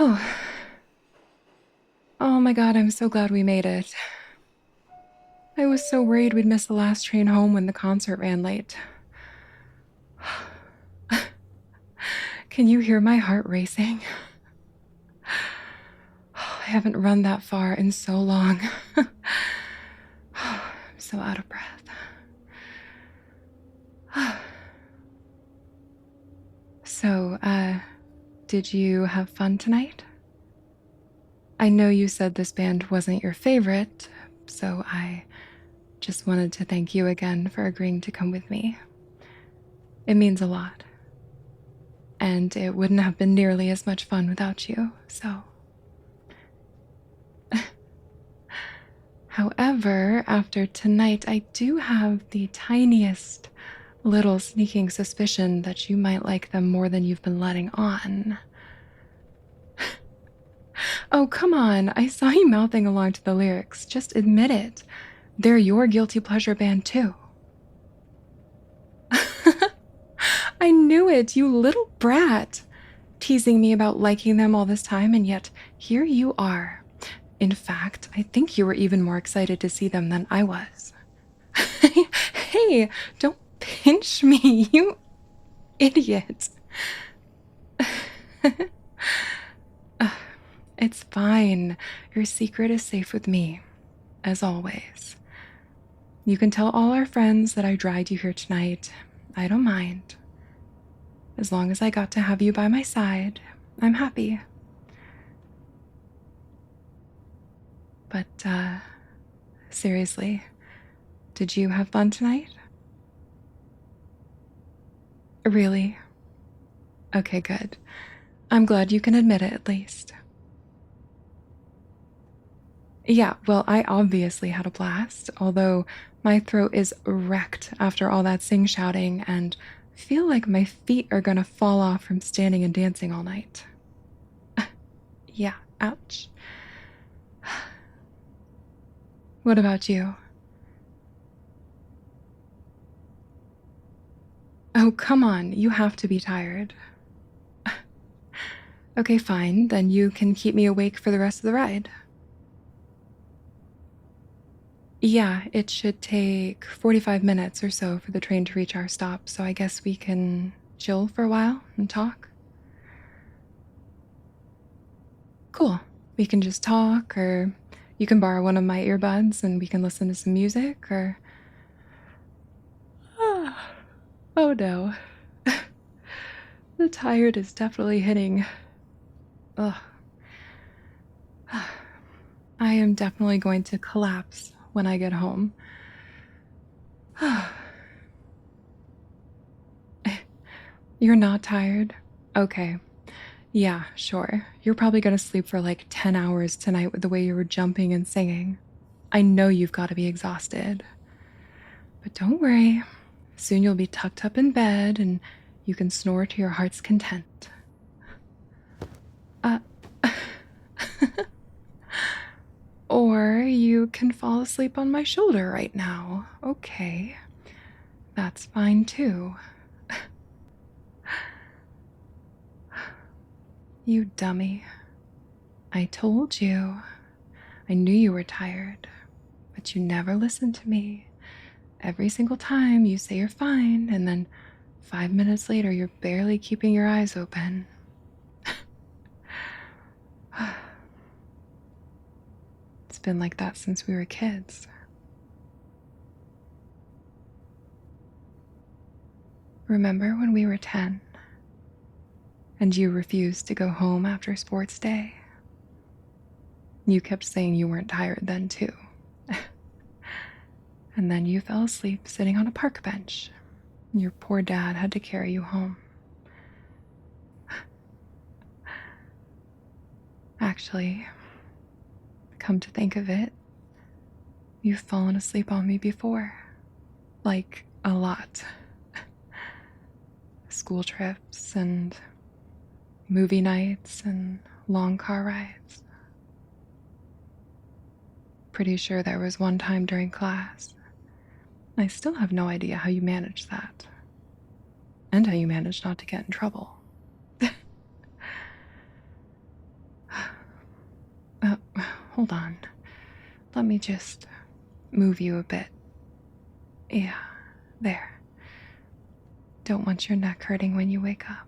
Oh. Oh my god, I'm so glad we made it. I was so worried we'd miss the last train home when the concert ran late. Can you hear my heart racing? I haven't run that far in so long. I'm so out of breath. So, did you have fun tonight? I know you said this band wasn't your favorite, so I just wanted to thank you again for agreeing to come with me. It means a lot. And it wouldn't have been nearly as much fun without you, so. However, after tonight, I do have the tiniest little sneaking suspicion that you might like them more than you've been letting on. Oh, come on. I saw you mouthing along to the lyrics. Just admit it. They're your guilty pleasure band, too. I knew it, you little brat. Teasing me about liking them all this time, and yet here you are. In fact, I think you were even more excited to see them than I was. Hey, don't pinch me, you idiot. It's fine. Your secret is safe with me, as always. You can tell all our friends that I dragged you here tonight. I don't mind. As long as I got to have you by my side, I'm happy. But, seriously, did you have fun tonight? Really? Okay, good. I'm glad you can admit it at least. Yeah, well, I obviously had a blast, although my throat is wrecked after all that sing shouting and feel like my feet are gonna fall off from standing and dancing all night. Yeah, ouch. What about you? Oh, come on, you have to be tired. Okay, fine, then you can keep me awake for the rest of the ride. Yeah, it should take 45 minutes or so for the train to reach our stop, so I guess we can chill for a while and talk. Cool. We can just talk, or you can borrow one of my earbuds and we can listen to some music, or. Oh no. The tired is definitely hitting. Ugh. I am definitely going to collapse when I get home. You're not tired? Okay. Yeah, sure. You're probably gonna sleep for like 10 hours tonight with the way you were jumping and singing. I know you've got to be exhausted. But don't worry. Soon you'll be tucked up in bed and you can snore to your heart's content. Uh. Or you can fall asleep on my shoulder right now. Okay. That's fine too. You dummy. I told you. I knew you were tired, but you never listened to me. Every single time you say you're fine, and then 5 minutes later you're barely keeping your eyes open. It's been like that since we were kids. Remember when we were 10 and you refused to go home after sports day? You kept saying you weren't tired then, too. And then you fell asleep sitting on a park bench. Your poor dad had to carry you home. Actually, come to think of it, you've fallen asleep on me before. Like, a lot. School trips and movie nights and long car rides. Pretty sure there was one time during class. I still have no idea how you managed that. And how you managed not to get in trouble. hold on. Let me just move you a bit. Yeah, there. Don't want your neck hurting when you wake up.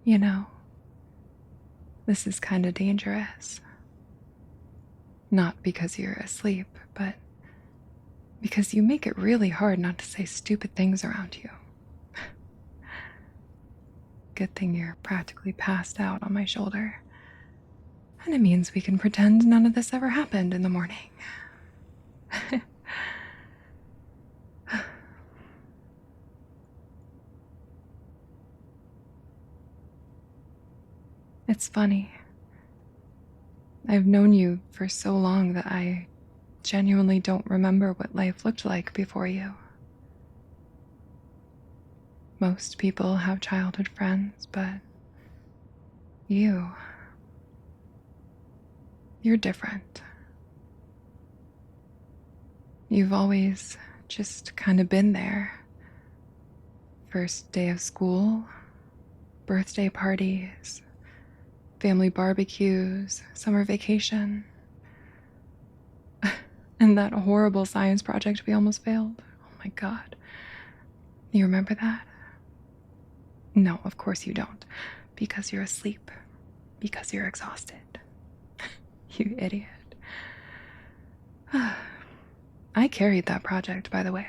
You know, this is kind of dangerous. Not because you're asleep, but because you make it really hard not to say stupid things around you. Good thing you're practically passed out on my shoulder. And it means we can pretend none of this ever happened in the morning. It's funny. I've known you for so long that I genuinely don't remember what life looked like before you. Most people have childhood friends, but you're different. You've always just kind of been there. First day of school, birthday parties, family barbecues, summer vacation, and that horrible science project we almost failed. Oh my God. You remember that? No, of course you don't. Because you're asleep. Because you're exhausted. You idiot. I carried that project, by the way.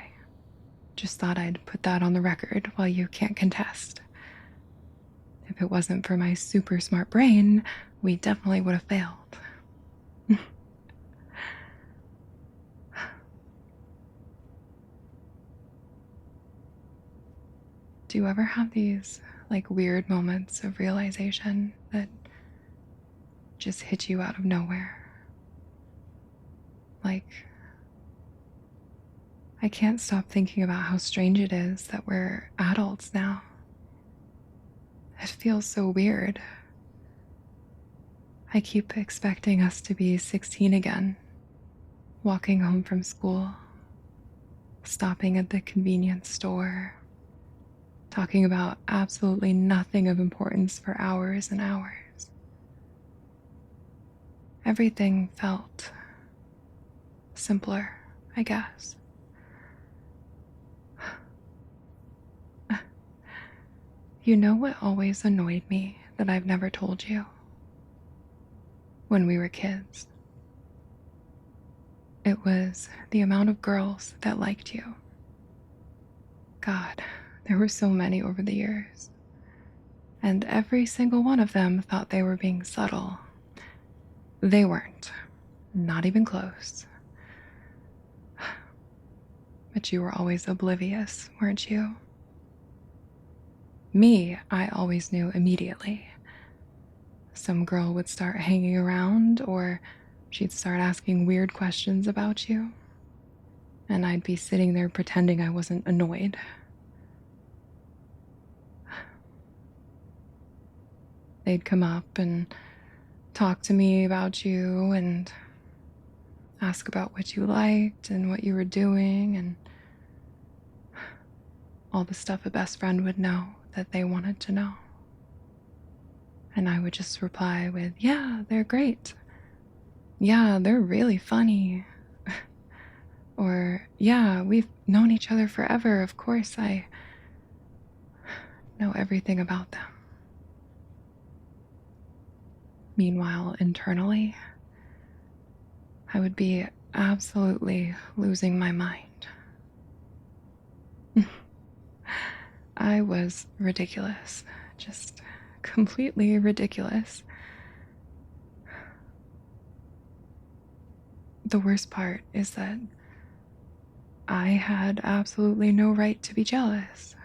Just thought I'd put that on the record while you can't contest. If it wasn't for my super smart brain, we definitely would have failed. Do you ever have these, weird moments of realization that just hit you out of nowhere? I can't stop thinking about how strange it is that we're adults now. It feels so weird. I keep expecting us to be 16 again, walking home from school, stopping at the convenience store, talking about absolutely nothing of importance for hours and hours. Everything felt simpler, I guess. You know what always annoyed me that I've never told you? When we were kids. It was the amount of girls that liked you. God, there were so many over the years. And every single one of them thought they were being subtle. They weren't. Not even close. But you were always oblivious, weren't you? Me, I always knew immediately. Some girl would start hanging around, or she'd start asking weird questions about you. And I'd be sitting there pretending I wasn't annoyed. They'd come up and talk to me about you and ask about what you liked and what you were doing and all the stuff a best friend would know that they wanted to know. And I would just reply with, yeah, they're great. Yeah, they're really funny. Or, yeah, we've known each other forever. Of course, I know everything about them. Meanwhile, internally, I would be absolutely losing my mind. I was ridiculous. Just completely ridiculous. The worst part is that I had absolutely no right to be jealous.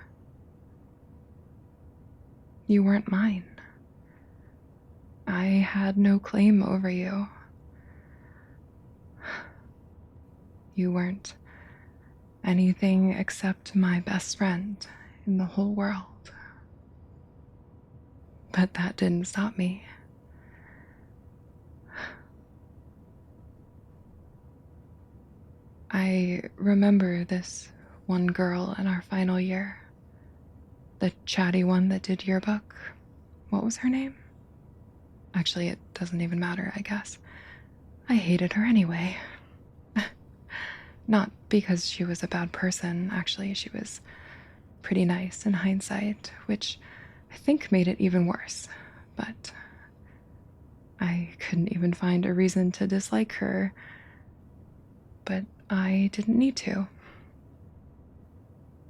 You weren't mine. I had no claim over you. You weren't anything except my best friend in the whole world. But that didn't stop me. I remember this one girl in our final year The chatty one that did your book. What was her name? Actually, it doesn't even matter, I guess. I hated her anyway. Not because she was a bad person, actually, she was pretty nice in hindsight, which I think made it even worse. But I couldn't even find a reason to dislike her. But I didn't need to.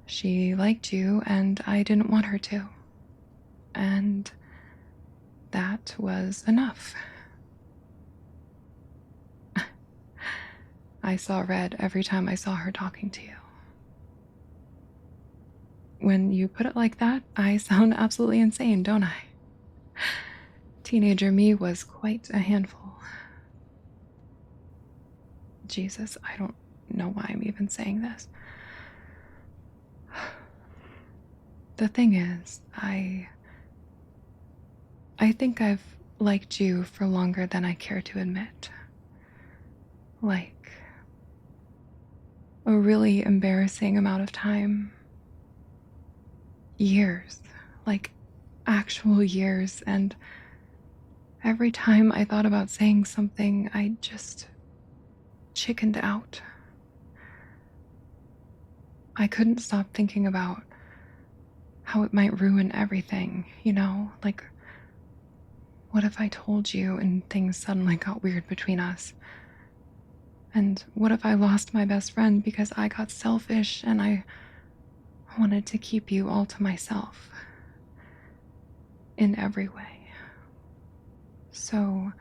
She liked you, and I didn't want her to. And that was enough. I saw red every time I saw her talking to you. When you put it like that, I sound absolutely insane, don't I? Teenager me was quite a handful. Jesus, I don't know why I'm even saying this. The thing is, I think I've liked you for longer than I care to admit. Like, a really embarrassing amount of time. Years. Like, actual years. And every time I thought about saying something, I just chickened out. I couldn't stop thinking about how it might ruin everything, you know? Like, what if I told you and things suddenly got weird between us? And what if I lost my best friend because I got selfish and I wanted to keep you all to myself in every way? So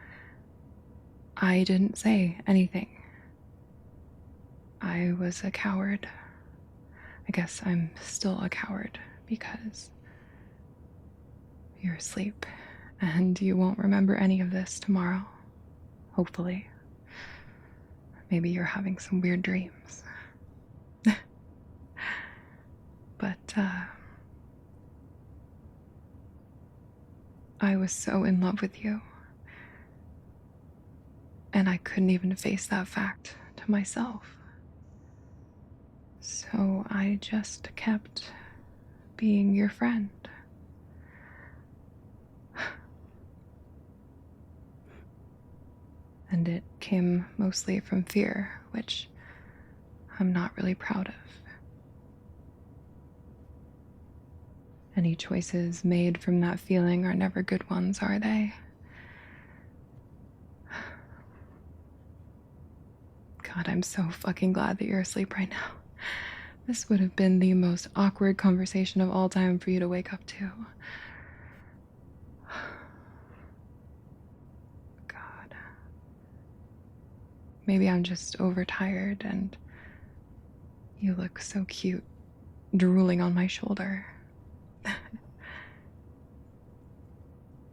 I didn't say anything. I was a coward. I guess I'm still a coward because you're asleep and you won't remember any of this tomorrow. Hopefully. Maybe you're having some weird dreams. But I was so in love with you. And I couldn't even face that fact to myself. So I just kept being your friend. And it came mostly from fear, which I'm not really proud of. Any choices made from that feeling are never good ones, are they? God, I'm so fucking glad that you're asleep right now. This would have been the most awkward conversation of all time for you to wake up to. God. Maybe I'm just overtired and you look so cute drooling on my shoulder.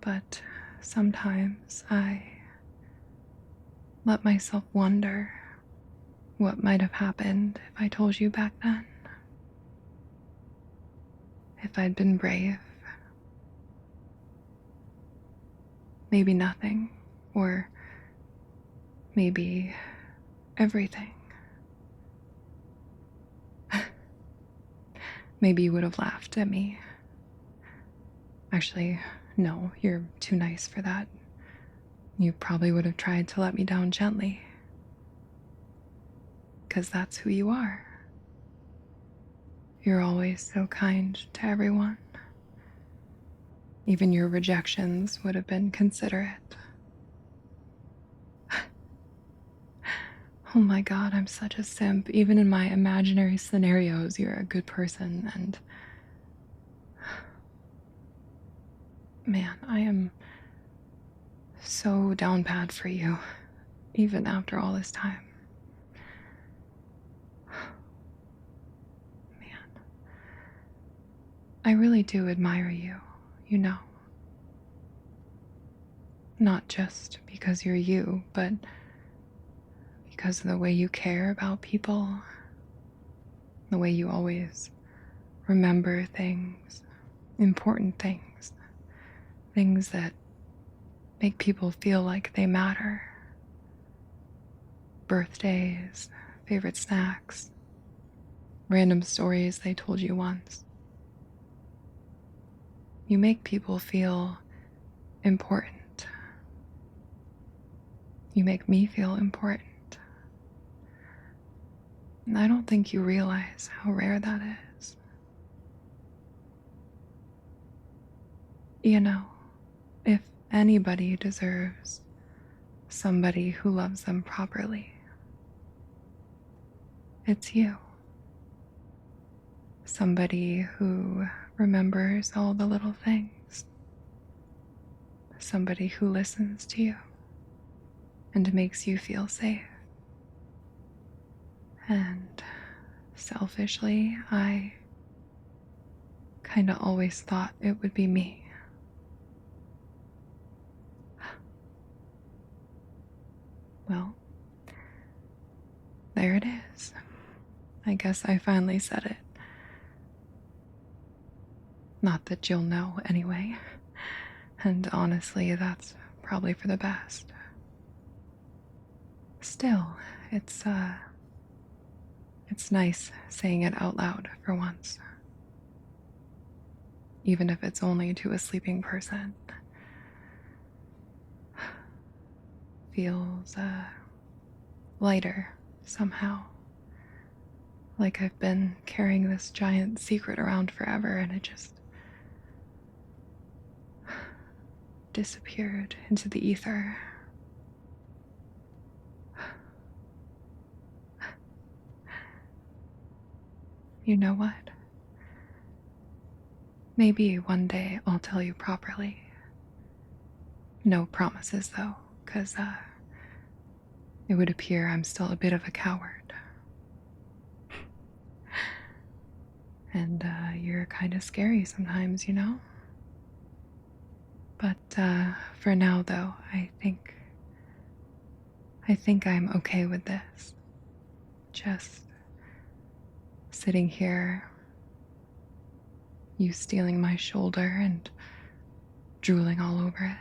But sometimes I let myself wonder what might have happened if I told you back then. If I'd been brave. Maybe nothing, or maybe everything. Maybe you would have laughed at me. Actually, no, you're too nice for that. You probably would have tried to let me down gently. 'Cause that's who you are. You're always so kind to everyone. Even your rejections would have been considerate. Oh my God, I'm such a simp. Even in my imaginary scenarios, you're a good person, and man, I am so down bad for you, even after all this time. Man, I really do admire you, you know. Not just because you're you, but because of the way you care about people, the way you always remember things, important things, things that make people feel like they matter. Birthdays, favorite snacks, random stories they told you once. You make people feel important. You make me feel important. And I don't think you realize how rare that is. You know, if anybody deserves somebody who loves them properly, it's you. Somebody who remembers all the little things. Somebody who listens to you and makes you feel safe. And selfishly, I kinda always thought it would be me. Well, there it is. I guess I finally said it. Not that you'll know anyway. And honestly, that's probably for the best. Still, it's nice saying it out loud for once. Even if it's only to a sleeping person. Feels lighter somehow. Like I've been carrying this giant secret around forever and it just disappeared into the ether. You know what? Maybe one day I'll tell you properly. No promises though, because it would appear I'm still a bit of a coward. And you're kind of scary sometimes, you know? But for now though, I think I'm okay with this. Just sitting here, you stealing my shoulder and drooling all over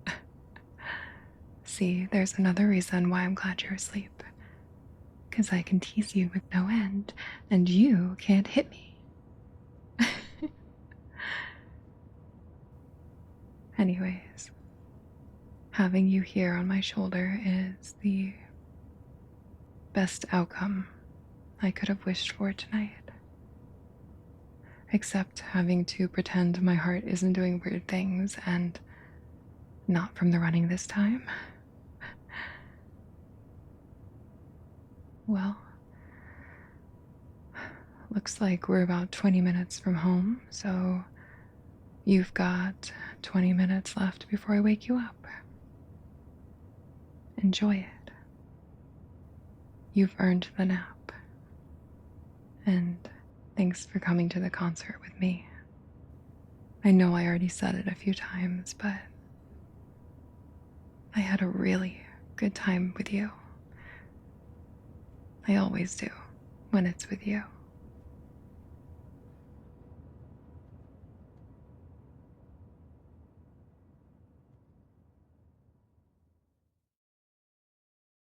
it. See, there's another reason why I'm glad you're asleep. Because I can tease you with no end, and you can't hit me. Anyways, having you here on my shoulder is the best outcome I could have wished for tonight. Except having to pretend my heart isn't doing weird things and not from the running this time. Well, looks like we're about 20 minutes from home, so you've got 20 minutes left before I wake you up. Enjoy it. You've earned the nap. And thanks for coming to the concert with me. I know I already said it a few times, but I had a really good time with you. I always do when it's with you.